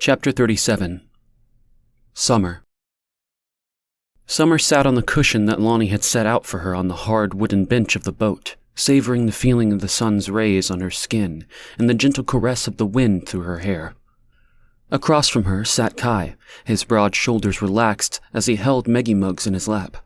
Chapter 37. Summer. Summer sat on the cushion that Lonnie had set out for her on the hard wooden bench of the boat, savoring the feeling of the sun's rays on her skin and the gentle caress of the wind through her hair. Across from her sat Kai, his broad shoulders relaxed as he held MEGA-OMNIBUS in his lap.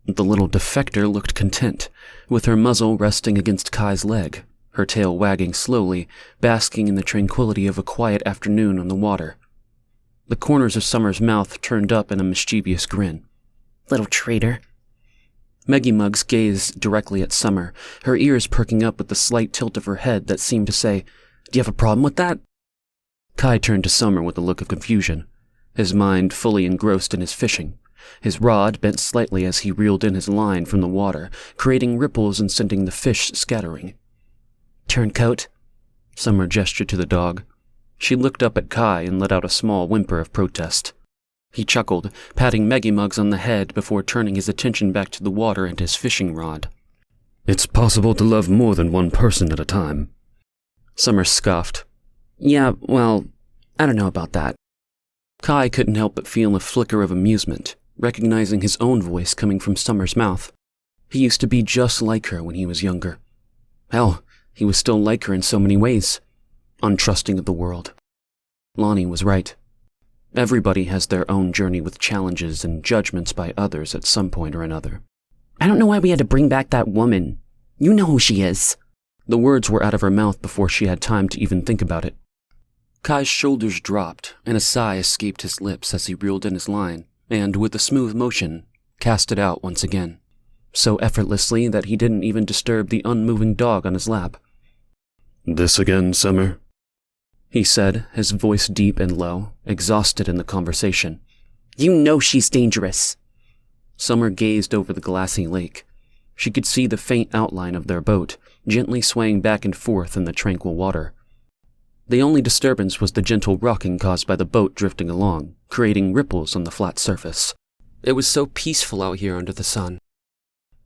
The little defector looked content, with her muzzle resting against Kai's leg, her tail wagging slowly, basking in the tranquility of a quiet afternoon on the water. The corners of Summer's mouth turned up in a mischievous grin. Little traitor. MEGA-OMNIBUS gazed directly at Summer, her ears perking up with the slight tilt of her head that seemed to say, "Do you have a problem with that?" Kai turned to Summer with a look of confusion, his mind fully engrossed in his fishing. His rod bent slightly as he reeled in his line from the water, creating ripples and sending the fish scattering. Turncoat. Summer gestured to the dog. She looked up at Kai and let out a small whimper of protest. He chuckled, patting MEGA-OMNIBUS on the head before turning his attention back to the water and his fishing rod. "It's possible to love more than one person at a time." Summer scoffed. Yeah, well, I don't know about that. Kai couldn't help but feel a flicker of amusement, recognizing his own voice coming from Summer's mouth. He used to be just like her when he was younger. Hell, he was still like her in so many ways, untrusting of the world. Lonnie was right. Everybody has their own journey with challenges and judgments by others at some point or another. I don't know why we had to bring back that woman. You know who she is. The words were out of her mouth before she had time to even think about it. Kai's shoulders dropped, and a sigh escaped his lips as he reeled in his line, and, with a smooth motion, cast it out once again, so effortlessly that he didn't even disturb the unmoving dog on his lap. "This again, Summer?" he said, his voice deep and low, exhausted in the conversation. You know she's dangerous. Summer gazed over the glassy lake. She could see the faint outline of their boat, gently swaying back and forth in the tranquil water. The only disturbance was the gentle rocking caused by the boat drifting along, creating ripples on the flat surface. It was so peaceful out here under the sun.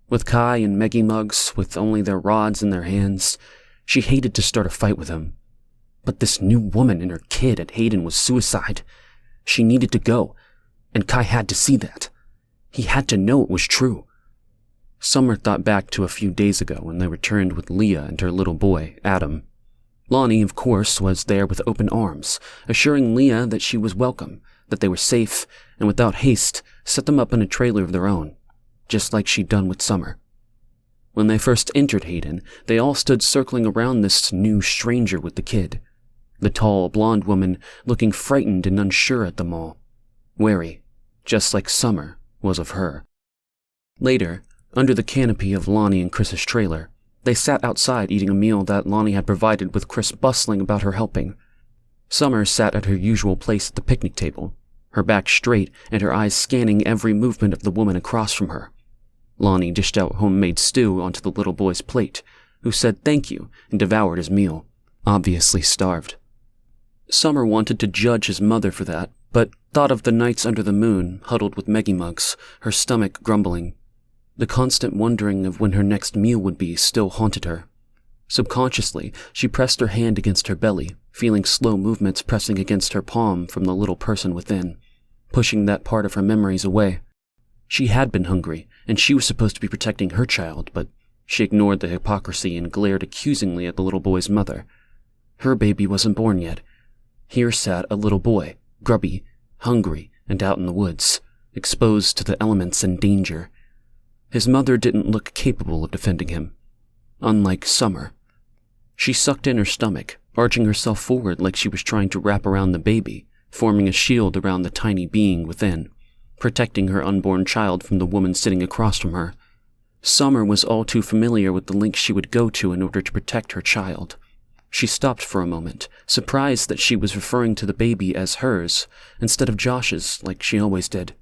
With Kai and MEGA-OMNIBUS, with only their rods in their hands, she hated to start a fight with him. But this new woman and her kid at Hayden was suicide. She needed to go, and Kai had to see that. He had to know it was true. Summer thought back to a few days ago when they returned with Leah and her little boy, Adam. Lonnie, of course, was there with open arms, assuring Leah that she was welcome, that they were safe, and without haste, set them up in a trailer of their own, just like she'd done with Summer. When they first entered Hayden, they all stood circling around this new stranger with the kid. The tall, blonde woman looking frightened and unsure at them all, wary, just like Summer was of her. Later, under the canopy of Lonnie and Chris's trailer, they sat outside eating a meal that Lonnie had provided with Chris bustling about her helping. Summer sat at her usual place at the picnic table, her back straight and her eyes scanning every movement of the woman across from her. Lonnie dished out homemade stew onto the little boy's plate, who said thank you and devoured his meal, obviously starved. Summer wanted to judge his mother for that, but thought of the nights under the moon, huddled with MEGA-OMNIBUS, her stomach grumbling. The constant wondering of when her next meal would be still haunted her. Subconsciously, she pressed her hand against her belly, feeling slow movements pressing against her palm from the little person within, pushing that part of her memories away. She had been hungry, and she was supposed to be protecting her child, but she ignored the hypocrisy and glared accusingly at the little boy's mother. Her baby wasn't born yet. Here sat a little boy, grubby, hungry, and out in the woods, exposed to the elements and danger. His mother didn't look capable of defending him. Unlike Summer. She sucked in her stomach, arching herself forward like she was trying to wrap around the baby, forming a shield around the tiny being within, protecting her unborn child from the woman sitting across from her. Summer was all too familiar with the lengths she would go to in order to protect her child. She stopped for a moment, surprised that she was referring to the baby as hers, instead of Josh's, like she always did.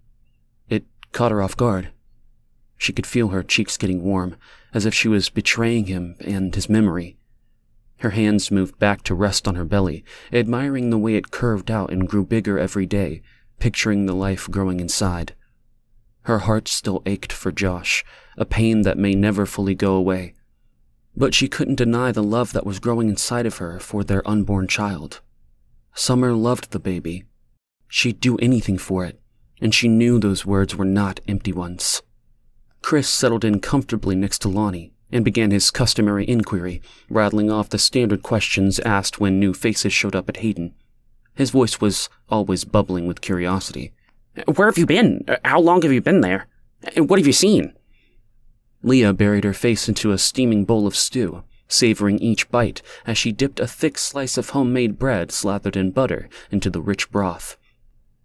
It caught her off guard. She could feel her cheeks getting warm, as if she was betraying him and his memory. Her hands moved back to rest on her belly, admiring the way it curved out and grew bigger every day, picturing the life growing inside. Her heart still ached for Josh, a pain that may never fully go away. But she couldn't deny the love that was growing inside of her for their unborn child. Summer loved the baby. She'd do anything for it, and she knew those words were not empty ones. Chris settled in comfortably next to Lonnie and began his customary inquiry, rattling off the standard questions asked when new faces showed up at Hayden. His voice was always bubbling with curiosity. Where have you been? How long have you been there? What have you seen? Leah buried her face into a steaming bowl of stew, savoring each bite as she dipped a thick slice of homemade bread slathered in butter into the rich broth.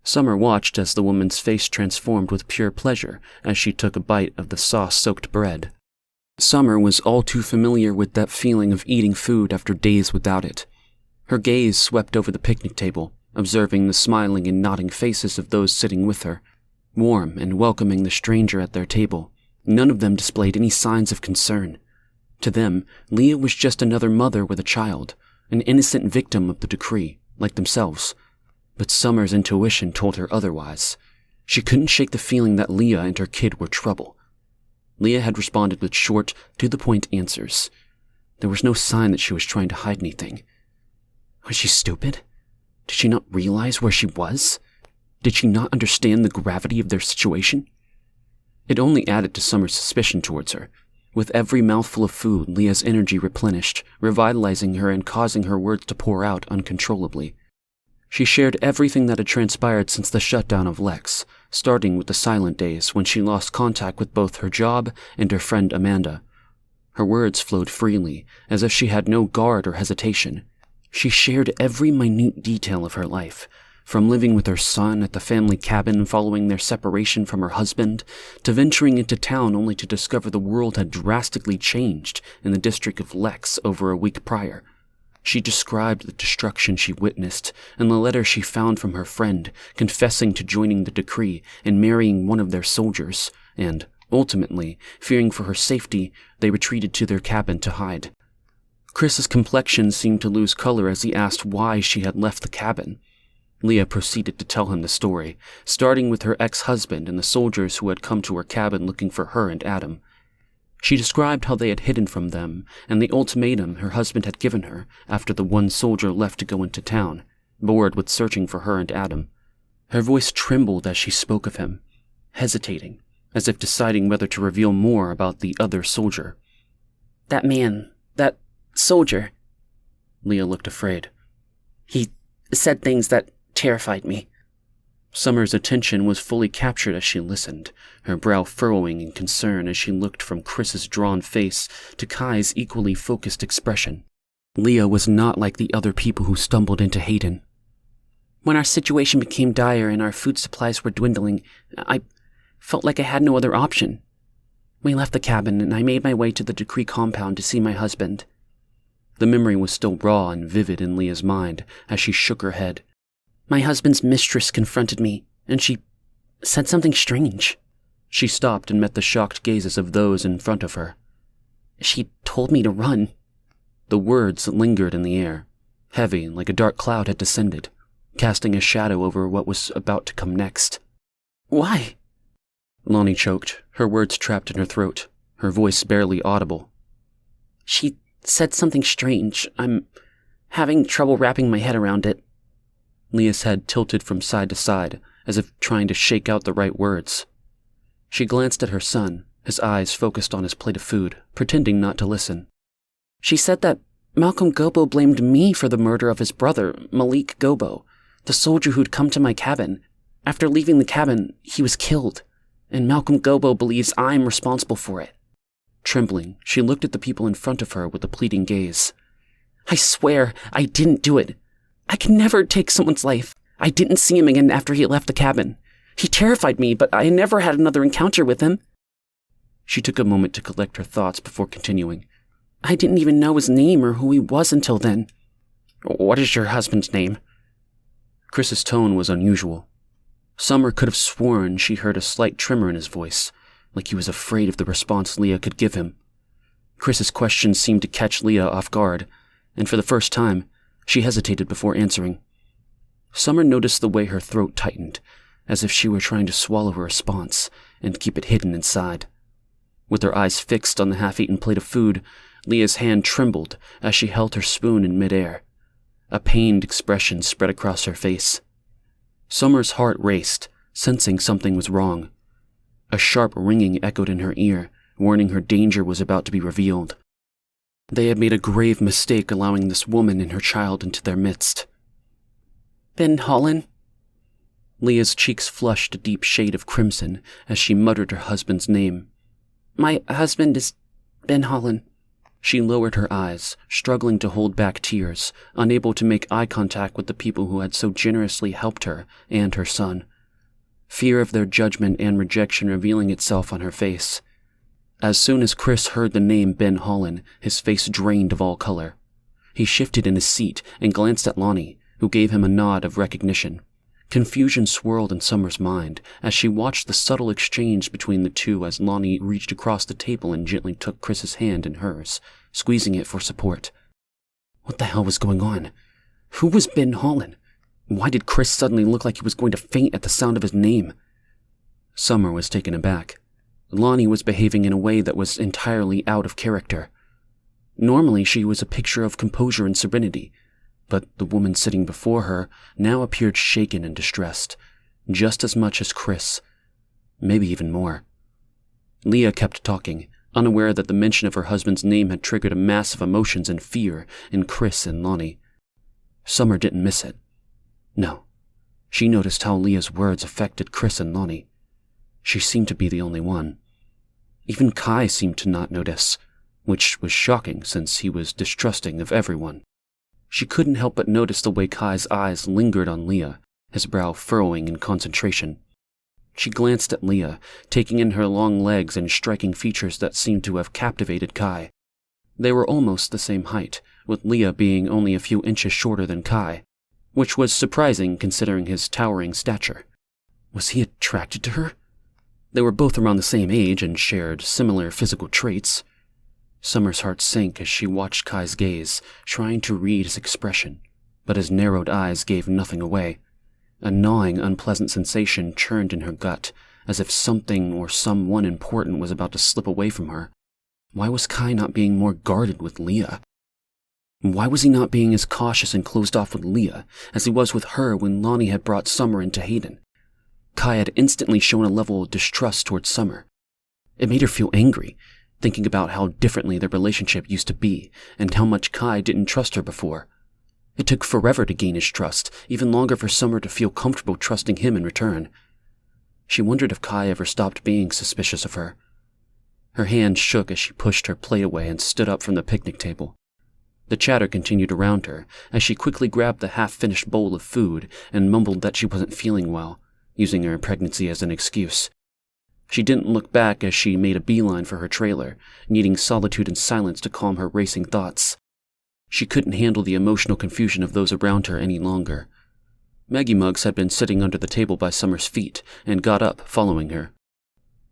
Summer watched as the woman's face transformed with pure pleasure as she took a bite of the sauce-soaked bread. Summer was all too familiar with that feeling of eating food after days without it. Her gaze swept over the picnic table, observing the smiling and nodding faces of those sitting with her, warm and welcoming the stranger at their table. None of them displayed any signs of concern. To them, Leah was just another mother with a child, an innocent victim of the decree, like themselves. But Summer's intuition told her otherwise. She couldn't shake the feeling that Leah and her kid were trouble. Leah had responded with short, to-the-point answers. There was no sign that she was trying to hide anything. Was she stupid? Did she not realize where she was? Did she not understand the gravity of their situation? It only added to Summer's suspicion towards her. With every mouthful of food, Leah's energy replenished, revitalizing her and causing her words to pour out uncontrollably. She shared everything that had transpired since the shutdown of Lex, starting with the silent days when she lost contact with both her job and her friend Amanda. Her words flowed freely, as if she had no guard or hesitation. She shared every minute detail of her life, from living with her son at the family cabin following their separation from her husband, to venturing into town only to discover the world had drastically changed in the district of Lex over a week prior. She described the destruction she witnessed and the letter she found from her friend, confessing to joining the decree and marrying one of their soldiers, and, ultimately, fearing for her safety, they retreated to their cabin to hide. Chris's complexion seemed to lose color as he asked why she had left the cabin. Leah proceeded to tell him the story, starting with her ex-husband and the soldiers who had come to her cabin looking for her and Adam. She described how they had hidden from them and the ultimatum her husband had given her after the one soldier left to go into town, bored with searching for her and Adam. Her voice trembled as she spoke of him, hesitating, as if deciding whether to reveal more about the other soldier. That man, that soldier. Leah looked afraid. He said things that terrified me. Summer's attention was fully captured as she listened, her brow furrowing in concern as she looked from Chris's drawn face to Kai's equally focused expression. Leah was not like the other people who stumbled into Hayden. When our situation became dire and our food supplies were dwindling, I felt like I had no other option. We left the cabin and I made my way to the decree compound to see my husband. The memory was still raw and vivid in Leah's mind as she shook her head. My husband's mistress confronted me, and she said something strange. She stopped and met the shocked gazes of those in front of her. She told me to run. The words lingered in the air, heavy like a dark cloud had descended, casting a shadow over what was about to come next. Why? Lonnie choked, her words trapped in her throat, her voice barely audible. She said something strange. I'm having trouble wrapping my head around it. Leah's head tilted from side to side, as if trying to shake out the right words. She glanced at her son, his eyes focused on his plate of food, pretending not to listen. She said that Malcolm Gobo blamed me for the murder of his brother, Malik Gobo, the soldier who'd come to my cabin. After leaving the cabin, he was killed, and Malcolm Gobo believes I'm responsible for it. Trembling, she looked at the people in front of her with a pleading gaze. I swear I didn't do it. I can never take someone's life. I didn't see him again after he left the cabin. He terrified me, but I never had another encounter with him. She took a moment to collect her thoughts before continuing. I didn't even know his name or who he was until then. What is your husband's name? Chris's tone was unusual. Summer could have sworn she heard a slight tremor in his voice, like he was afraid of the response Leah could give him. Chris's question seemed to catch Leah off guard, and for the first time, she hesitated before answering. Summer noticed the way her throat tightened, as if she were trying to swallow her response and keep it hidden inside. With her eyes fixed on the half-eaten plate of food, Leah's hand trembled as she held her spoon in midair. A pained expression spread across her face. Summer's heart raced, sensing something was wrong. A sharp ringing echoed in her ear, warning her danger was about to be revealed. They had made a grave mistake allowing this woman and her child into their midst. Ben Holland? Leah's cheeks flushed a deep shade of crimson as she muttered her husband's name. My husband is Ben Holland. She lowered her eyes, struggling to hold back tears, unable to make eye contact with the people who had so generously helped her and her son. Fear of their judgment and rejection revealing itself on her face. As soon as Chris heard the name Ben Holland, his face drained of all color. He shifted in his seat and glanced at Lonnie, who gave him a nod of recognition. Confusion swirled in Summer's mind as she watched the subtle exchange between the two as Lonnie reached across the table and gently took Chris's hand in hers, squeezing it for support. What the hell was going on? Who was Ben Holland? Why did Chris suddenly look like he was going to faint at the sound of his name? Summer was taken aback. Lonnie was behaving in a way that was entirely out of character. Normally she was a picture of composure and serenity, but the woman sitting before her now appeared shaken and distressed, just as much as Chris, maybe even more. Leah kept talking, unaware that the mention of her husband's name had triggered a mass of emotions and fear in Chris and Lonnie. Summer didn't miss it. No, she noticed how Leah's words affected Chris and Lonnie. She seemed to be the only one. Even Kai seemed to not notice, which was shocking since he was distrusting of everyone. She couldn't help but notice the way Kai's eyes lingered on Leah, his brow furrowing in concentration. She glanced at Leah, taking in her long legs and striking features that seemed to have captivated Kai. They were almost the same height, with Leah being only a few inches shorter than Kai, which was surprising considering his towering stature. Was he attracted to her? They were both around the same age and shared similar physical traits. Summer's heart sank as she watched Kai's gaze, trying to read his expression, but his narrowed eyes gave nothing away. A gnawing, unpleasant sensation churned in her gut, as if something or someone important was about to slip away from her. Why was Kai not being more guarded with Leah? Why was he not being as cautious and closed off with Leah as he was with her when Lonnie had brought Summer into Hayden? Kai had instantly shown a level of distrust towards Summer. It made her feel angry, thinking about how differently their relationship used to be, and how much Kai didn't trust her before. It took forever to gain his trust, even longer for Summer to feel comfortable trusting him in return. She wondered if Kai ever stopped being suspicious of her. Her hand shook as she pushed her plate away and stood up from the picnic table. The chatter continued around her as she quickly grabbed the half-finished bowl of food and mumbled that she wasn't feeling well, using her pregnancy as an excuse. She didn't look back as she made a beeline for her trailer, needing solitude and silence to calm her racing thoughts. She couldn't handle the emotional confusion of those around her any longer. Maggie Muggs had been sitting under the table by Summer's feet and got up, following her.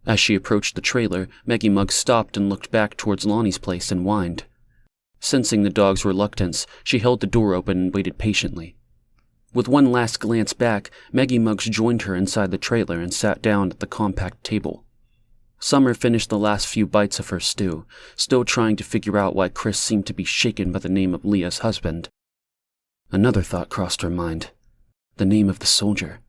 As she approached the trailer, Maggie Muggs stopped and looked back towards Lonnie's place and whined. Sensing the dog's reluctance, she held the door open and waited patiently. With one last glance back, Maggie Muggs joined her inside the trailer and sat down at the compact table. Summer finished the last few bites of her stew, still trying to figure out why Chris seemed to be shaken by the name of Leah's husband. Another thought crossed her mind. The name of the soldier.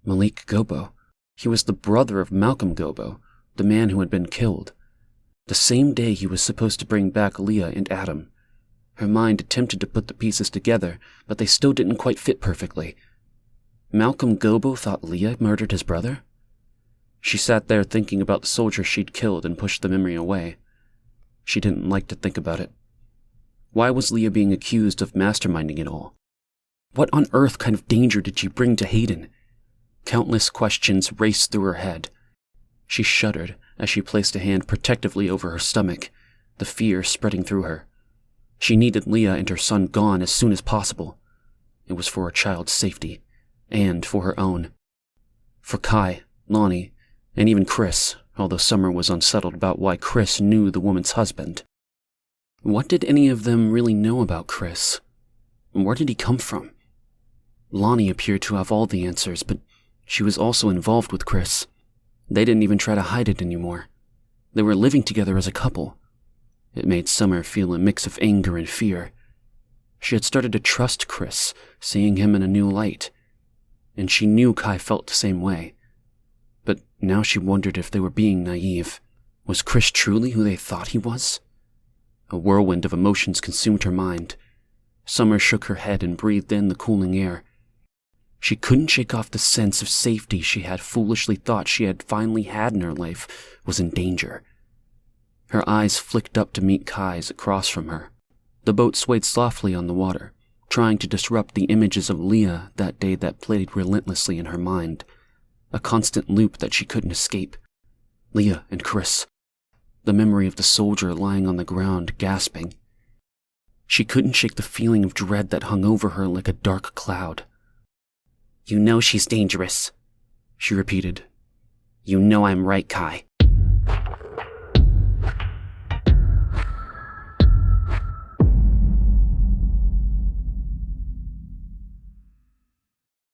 Malik Gobo. He was the brother of Malcolm Gobo, the man who had been killed. The same day he was supposed to bring back Leah and Adam. Her mind attempted to put the pieces together, but they still didn't quite fit perfectly. Malcolm Gobo thought Leah murdered his brother? She sat there thinking about the soldier she'd killed and pushed the memory away. She didn't like to think about it. Why was Leah being accused of masterminding it all? What on earth kind of danger did she bring to Hayden? Countless questions raced through her head. She shuddered as she placed a hand protectively over her stomach, the fear spreading through her. She needed Leah and her son gone as soon as possible. It was for her child's safety, and for her own. For Kai, Lonnie, and even Chris, although Summer was unsettled about why Chris knew the woman's husband. What did any of them really know about Chris? Where did he come from? Lonnie appeared to have all the answers, but she was also involved with Chris. They didn't even try to hide it anymore. They were living together as a couple. It made Summer feel a mix of anger and fear. She had started to trust Chris, seeing him in a new light. And she knew Kai felt the same way. But now she wondered if they were being naive. Was Chris truly who they thought he was? A whirlwind of emotions consumed her mind. Summer shook her head and breathed in the cooling air. She couldn't shake off the sense of safety she had foolishly thought she had finally had in her life was in danger. Her eyes flicked up to meet Kai's across from her. The boat swayed softly on the water, trying to disrupt the images of Leah that day that played relentlessly in her mind. A constant loop that she couldn't escape. Leah and Chris. The memory of the soldier lying on the ground, gasping. She couldn't shake the feeling of dread that hung over her like a dark cloud. "You know she's dangerous," she repeated. "You know I'm right, Kai."